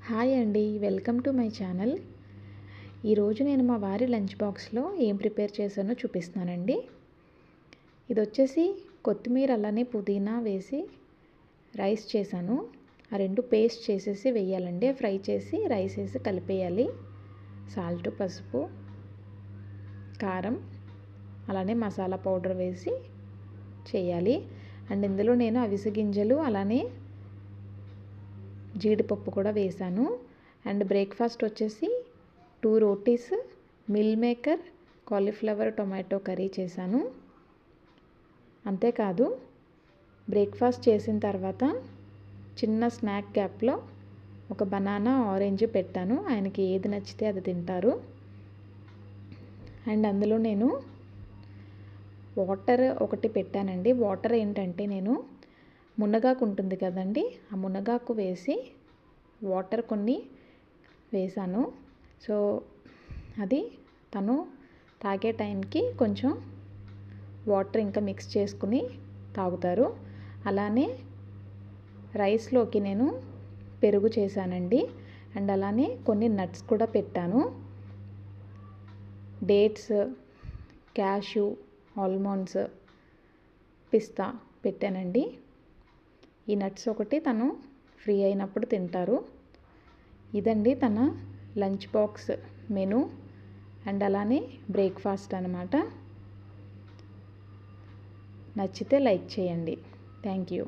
Hi అండి, welcome to my channel. ఈరోజు నేను మా వారి లంచ్ బాక్స్లో ఏం ప్రిపేర్ చేశానో చూపిస్తున్నానండి. ఇది వచ్చేసి కొత్తిమీర అలానే పుదీనా వేసి రైస్ చేశాను. ఆ రెండు పేస్ట్ చేసేసి వేయాలండి, ఫ్రై చేసి రైస్ వేసి కలిపేయాలి. సాల్ట్, పసుపు, కారం అలానే మసాలా పౌడర్ వేసి చేయాలి. అండ్ ఇందులో నేను అవిసె గింజలు అలానే జీడిపప్పు కూడా వేసాను. అండ్ బ్రేక్ఫాస్ట్ వచ్చేసి 2 rotis, meal maker, cauliflower tomato curry చేశాను. అంతేకాదు బ్రేక్ఫాస్ట్ చేసిన తర్వాత చిన్న స్నాక్ గ్యాప్లో ఒక బనానా, ఆరెంజ్ పెట్టాను. ఆయనకి ఏది నచ్చితే అది తింటారు. అండ్ అందులో నేను వాటర్ ఒకటి పెట్టానండి. వాటర్ ఏంటంటే నేను మునగాకు ఉంటుంది కదండి, ఆ మునగాకు వేసి వాటర్ కొన్ని వేసాను. సో అది తను తాగే టైంకి కొంచెం వాటర్ ఇంకా మిక్స్ చేసుకుని తాగుతారు. అలానే రైస్లోకి నేను పెరుగు చేశానండి. అండ్ అలానే కొన్ని నట్స్ కూడా పెట్టాను. డేట్స్, క్యాషు, ఆల్మండ్స్, పిస్తా పెట్టానండి. ఈ నట్స్ ఒకటి తను ఫ్రీ అయినప్పుడు తింటారు. ఇదండి తన లంచ్ బాక్స్ మెనూ అండ్ అలానే బ్రేక్ఫాస్ట్ అన్నమాట. నచ్చితే లైక్ చేయండి. Thank you.